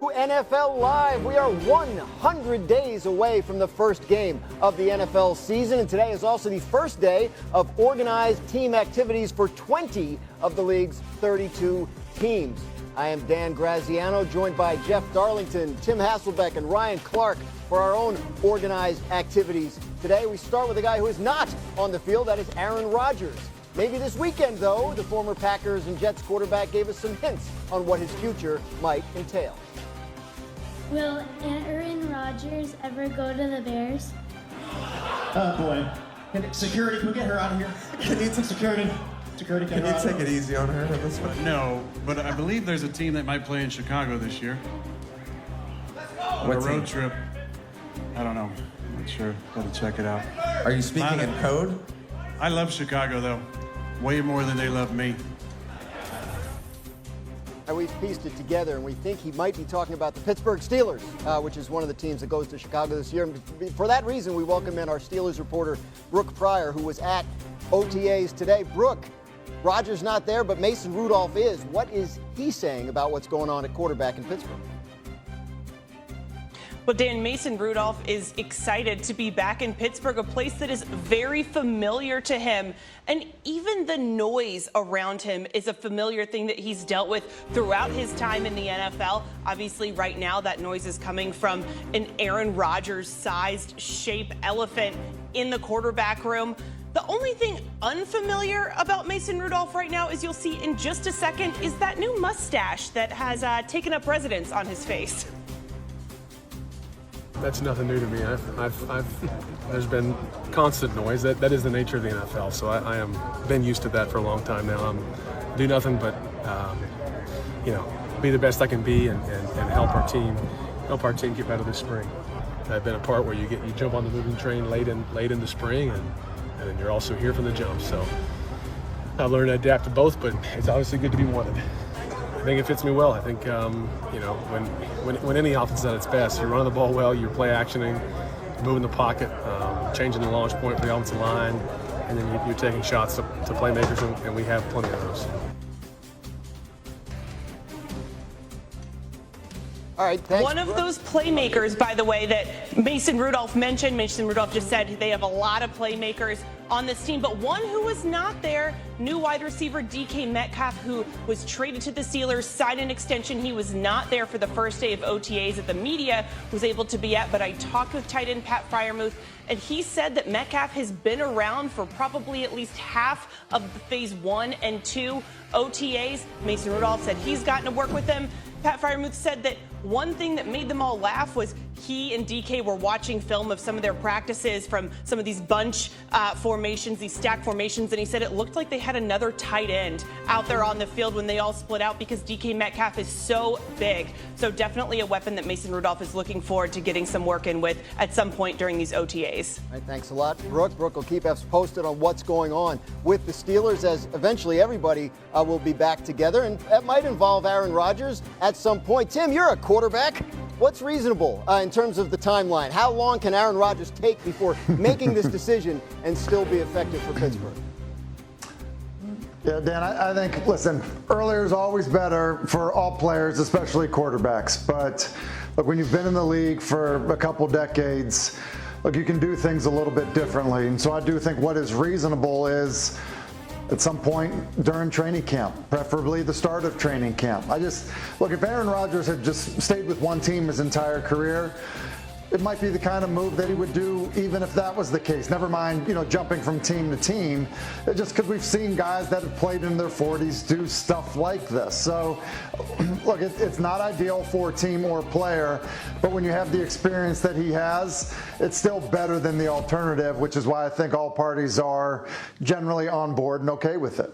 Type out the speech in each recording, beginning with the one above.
NFL Live. We are 100 days away from the first game of the NFL season, and today is also the first day of organized team activities for 20 of the league's 32 teams. I am Dan Graziano, joined by Jeff Darlington, Tim Hasselbeck, and Ryan Clark for our own organized activities. Today we start with a guy who is not on the field, that is Aaron Rodgers. Maybe this weekend, though, the former Packers and Jets quarterback gave us some hints on what his future might entail. Will Aaron Rodgers ever go to the Bears? Oh, boy. Security, can we get her out of here? Can you take security? Security, can you take it easy on her on this one? No, but I believe there's a team that might play in Chicago this year. On a road trip. I don't know. I'm not sure. Gotta check it out. Are you speaking in code? I love Chicago, though. Way more than they love me. We've pieced it together, and we think he might be talking about the Pittsburgh Steelers, which is one of the teams that goes to Chicago this year. And for that reason, we welcome in our Steelers reporter, Brooke Pryor, who was at OTAs today. Brooke, Rodgers not there, but Mason Rudolph is. What is he saying about what's going on at quarterback in Pittsburgh? Well, Dan, Mason Rudolph is excited to be back in Pittsburgh, a place that is very familiar to him. And even the noise around him is a familiar thing that he's dealt with throughout his time in the NFL. Obviously, right now, that noise is coming from an Aaron Rodgers-sized shape elephant in the quarterback room. The only thing unfamiliar about Mason Rudolph right now, as you'll see in just a second, is that new mustache that has taken up residence on his face. That's nothing new to me. There's been constant noise. That is the nature of the NFL. So I am been used to that for a long time now. Do nothing but, be the best I can be and help our team get better this spring. I've been a part where you jump on the moving train late in the spring, and then you're also here from the jump. So I've learned to adapt to both, but it's obviously good to be wanted. I think it fits me well. I think, when any offense is at its best, you're running the ball well, you're play actioning, moving the pocket, changing the launch point for the offensive line, and then you're taking shots to playmakers, and we have plenty of those. All right, thanks. One of those playmakers, by the way, that Mason Rudolph mentioned. Mason Rudolph just said they have a lot of playmakers on this team, but one who was not there, new wide receiver DK Metcalf, who was traded to the Steelers, signed an extension. He was not there for the first day of OTAs that the media was able to be at, but I talked with tight end Pat Freiermuth, and he said that Metcalf has been around for probably at least half of the phase 1 and 2 OTAs. Mason Rudolph said he's gotten to work with them. Pat Freiermuth said that one thing that made them all laugh was he and DK were watching film of some of their practices from some of these bunch formations, these stack formations, and he said it looked like they had another tight end out there on the field when they all split out because DK Metcalf is so big. So definitely a weapon that Mason Rudolph is looking forward to getting some work in with at some point during these OTAs. All right, thanks a lot, Brooke. Brooke will keep us posted on what's going on with the Steelers, as eventually everybody will be back together, and that might involve Aaron Rodgers at some point. Tim, you're a quarterback. What's reasonable in terms of the timeline? How long can Aaron Rodgers take before making this decision and still be effective for Pittsburgh? Yeah, Dan, I think, listen, earlier is always better for all players, especially quarterbacks. But look, when you've been in the league for a couple decades, look, you can do things a little bit differently. And so I do think what is reasonable is at some point during training camp, preferably the start of training camp. Look, if Aaron Rodgers had just stayed with one team his entire career, it might be the kind of move that he would do even if that was the case. Never mind, jumping from team to team, just because we've seen guys that have played in their 40s do stuff like this. So, look, it's not ideal for a team or a player, but when you have the experience that he has, it's still better than the alternative, which is why I think all parties are generally on board and okay with it.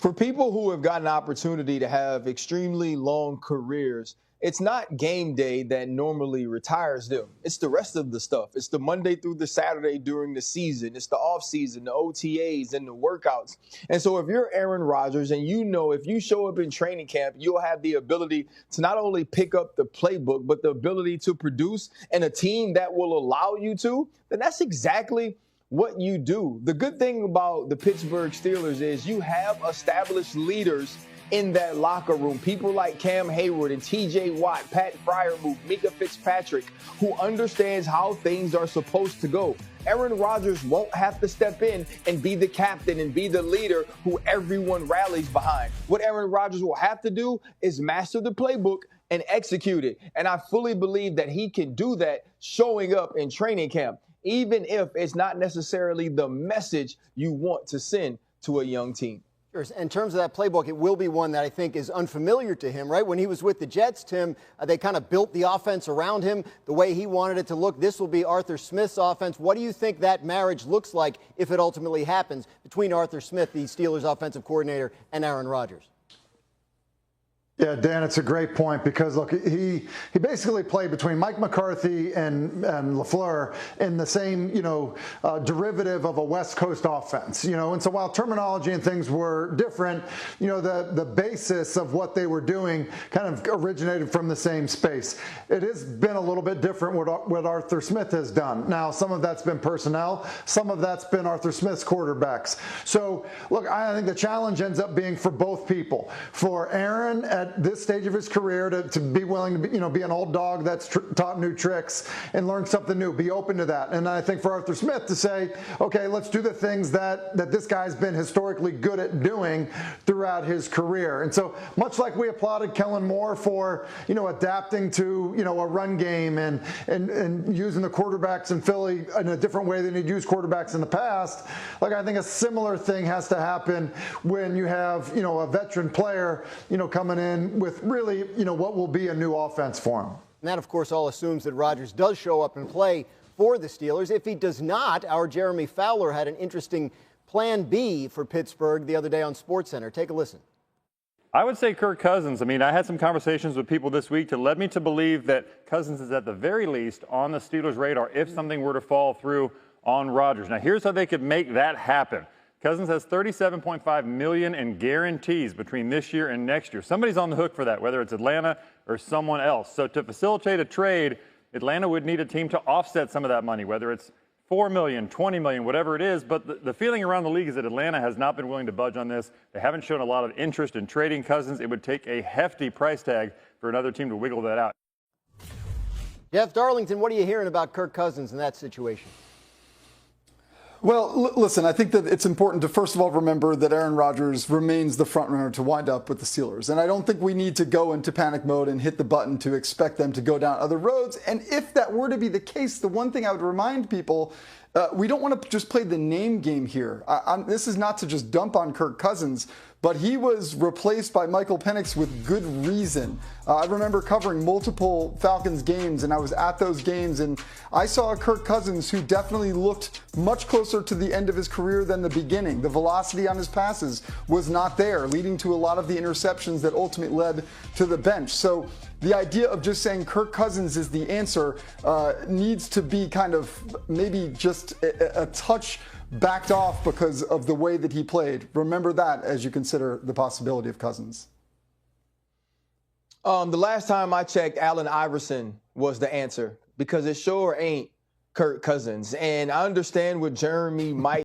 For people who have gotten an opportunity to have extremely long careers, it's not game day that normally retires them. It's the rest of the stuff. It's the Monday through the Saturday during the season. It's the off season, the OTAs, and the workouts. And so if you're Aaron Rodgers and if you show up in training camp, you'll have the ability to not only pick up the playbook, but the ability to produce and a team that will allow you to, then that's exactly what you do. The good thing about the Pittsburgh Steelers is you have established leaders in that locker room. People like Cam Hayward and T.J. Watt, Pat Fryermuth, Mika Fitzpatrick, who understands how things are supposed to go. Aaron Rodgers won't have to step in and be the captain and be the leader who everyone rallies behind. What Aaron Rodgers will have to do is master the playbook and execute it. And I fully believe that he can do that showing up in training camp, even if it's not necessarily the message you want to send to a young team. In terms of that playbook, it will be one that I think is unfamiliar to him, right? When he was with the Jets, Tim, they kind of built the offense around him the way he wanted it to look. This will be Arthur Smith's offense. What do you think that marriage looks like if it ultimately happens between Arthur Smith, the Steelers offensive coordinator, and Aaron Rodgers? Yeah, Dan, it's a great point because, look, he basically played between Mike McCarthy and LaFleur in the same, derivative of a West Coast offense, and so while terminology and things were different, the basis of what they were doing kind of originated from the same space. It has been a little bit different what Arthur Smith has done. Now, some of that's been personnel, some of that's been Arthur Smith's quarterbacks. So, look, I think the challenge ends up being for both people. For Aaron at this stage of his career to be willing to be an old dog that's taught new tricks and learn something new, be open to that. And I think for Arthur Smith to say, okay, let's do the things that this guy's been historically good at doing throughout his career. And so much like we applauded Kellen Moore for, adapting to, a run game and using the quarterbacks in Philly in a different way than he'd used quarterbacks in the past, I think a similar thing has to happen when you have, a veteran player, coming in with really, what will be a new offense for him. And that, of course, all assumes that Rodgers does show up and play for the Steelers. If he does not, our Jeremy Fowler had an interesting plan B for Pittsburgh the other day on SportsCenter. Take a listen. I would say Kirk Cousins. I had some conversations with people this week that led me to believe that Cousins is at the very least on the Steelers' radar if something were to fall through on Rodgers. Now, here's how they could make that happen. Cousins has $37.5 million in guarantees between this year and next year. Somebody's on the hook for that, whether it's Atlanta or someone else. So to facilitate a trade, Atlanta would need a team to offset some of that money, whether it's $4 million, $20 million, whatever it is. But the feeling around the league is that Atlanta has not been willing to budge on this. They haven't shown a lot of interest in trading Cousins. It would take a hefty price tag for another team to wiggle that out. Jeff Darlington, what are you hearing about Kirk Cousins in that situation? Well, listen, I think that it's important to, first of all, remember that Aaron Rodgers remains the front runner to wind up with the Steelers. And I don't think we need to go into panic mode and hit the button to expect them to go down other roads. And if that were to be the case, the one thing I would remind people, we don't want to just play the name game here. This is not to just dump on Kirk Cousins, but he was replaced by Michael Penix with good reason. I remember covering multiple Falcons games, and I was at those games, and I saw a Kirk Cousins who definitely looked much closer to the end of his career than the beginning. The velocity on his passes was not there, leading to a lot of the interceptions that ultimately led to the bench. So the idea of just saying Kirk Cousins is the answer needs to be kind of maybe just a touch backed off because of the way that he played. Remember that as you consider the possibility of Cousins. The last time I checked, Allen Iverson was the answer because it sure ain't Kirk Cousins. And I understand what Jeremy might